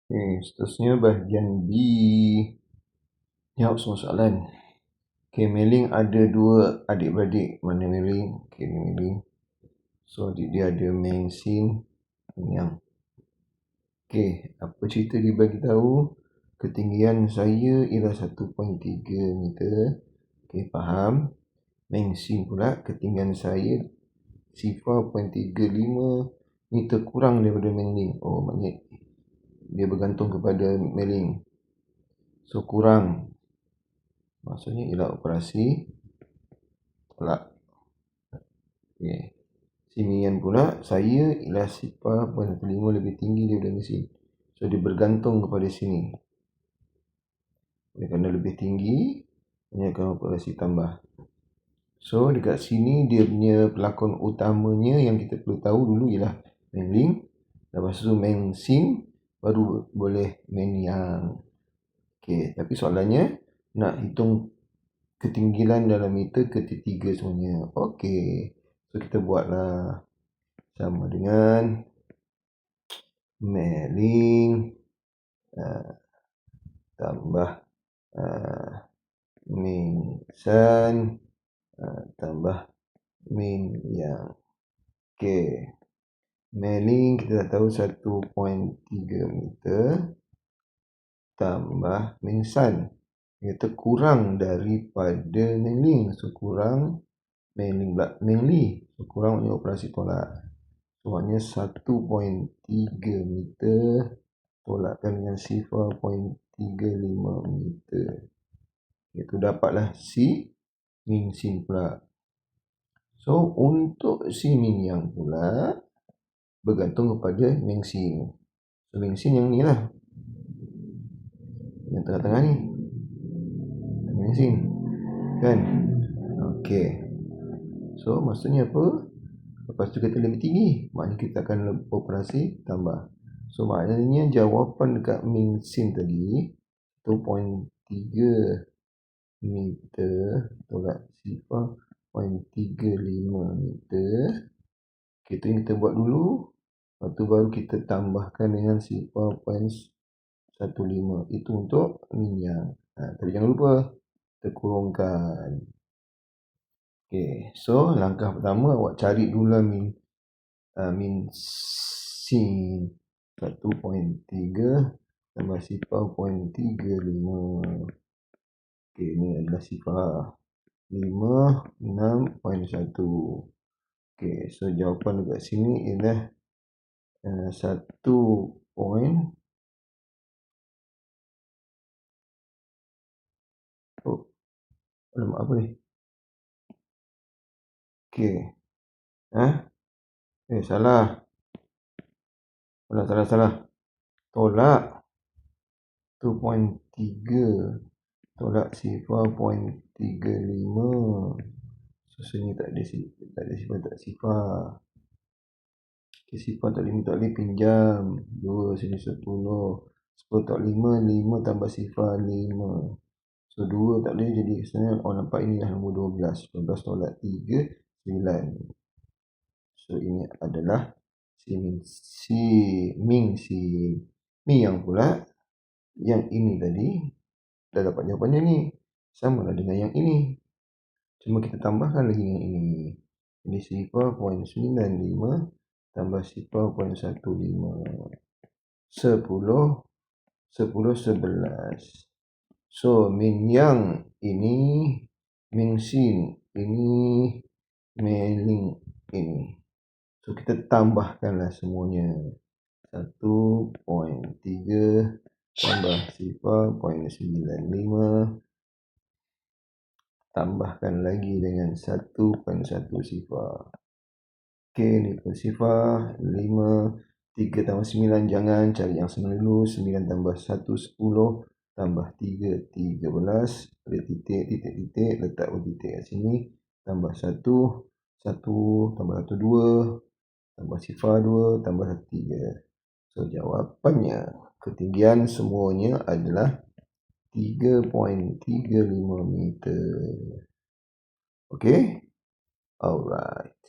Seterusnya bahagian B. Jawab semua soalan. Mei-ling ada dua adik-beradik. Mana Mei-ling? Ni Mei-ling. So adik dia ada Meng Sin, Yang. Apa cerita dia bagi tahu? Ketinggian saya ialah 1.3 meter. Faham. Meng Sin pula ketinggian saya 0.35 meter kurang daripada Mei-ling. Maknanya dia bergantung kepada Mei-ling. So kurang. Maksudnya ialah operasi tolak. Sinian pula saya ialah 0.15 lebih tinggi daripada mesin. So dia bergantung kepada sini. Kerana lebih tinggi, hanya akan operasi tambah. So dekat sini dia punya pelakon utamanya yang kita perlu tahu dulu ialah Mei-ling. Lepas tu Meng Sin, baru boleh Meng Yang. Tapi soalannya nak hitung ketinggian dalam meter ketiga semuanya. So kita buatlah. Sama dengan Mei-ling tambah Meng San tambah Meng Yang. Mei-ling kita dah tahu 1.3 meter tambah Meng San. Kita kurang daripada Mei-ling. So kurang Mei-ling pula Mei-ling. So kurang maknanya operasi tolak. So maknanya 1.3 meter tolakkan dengan 0.35 meter. Itu dapatlah si Meng Sin pula. So untuk si Meng Yang pula bergantung kepada Meng Sin. So Meng Sin yang ni lah. Yang tengah-tengah ni. Meng Sin. Kan? So maksudnya apa? Lepas tu kita lebih tinggi. Maknanya kita akan operasi tambah. So maknanya jawapan dekat Meng Sin tadi 1.3 meter tolak 0.35 meter. Kita buat dulu. Lepas tu baru kita tambahkan dengan 0.15. Itu untuk Meng Yang. Tapi jangan lupa kita kurungkan. So langkah pertama awak cari dulu Meng Sin 1.3 tambah 0.35. Ini adalah sifar 56.1. So jawapan dekat sini ialah 1. Alamak apa ni? Salah. Tolak 2.3 tolak 0.35. So sini tak ada sifar, tak sifar. Sifar tak boleh pinjam. 2 sini 10. 10 tak 5 tambah sifar 5. So 2 tak boleh, jadi sebenarnya nampak ini dah nombor 12. 12 tolak 3 9. So ini adalah Meng Sin. Ni yang pula yang ini tadi dah dapat jawapannya ni. Sama lah dengan yang ini. Cuma kita tambahkan lagi yang ini. Jadi 0.95 tambah 0.15. 10 11. So Meng Yang ini, Meng Sin ini, Mei-ling ini. So kita tambahkanlah semuanya. 1.3 tambah 0.95 tambahkan lagi dengan 1.1 sifar. Ni pun sifar 5. 3 tambah 9, jangan cari yang senang dulu. 9 tambah 1 10 tambah 3 13. Ada titik, letak titik kat sini. Tambah 1 tambah 1 2 tambah sifar 2 tambah 3. So jawapannya ketinggian semuanya adalah 3.35 meter. Alright.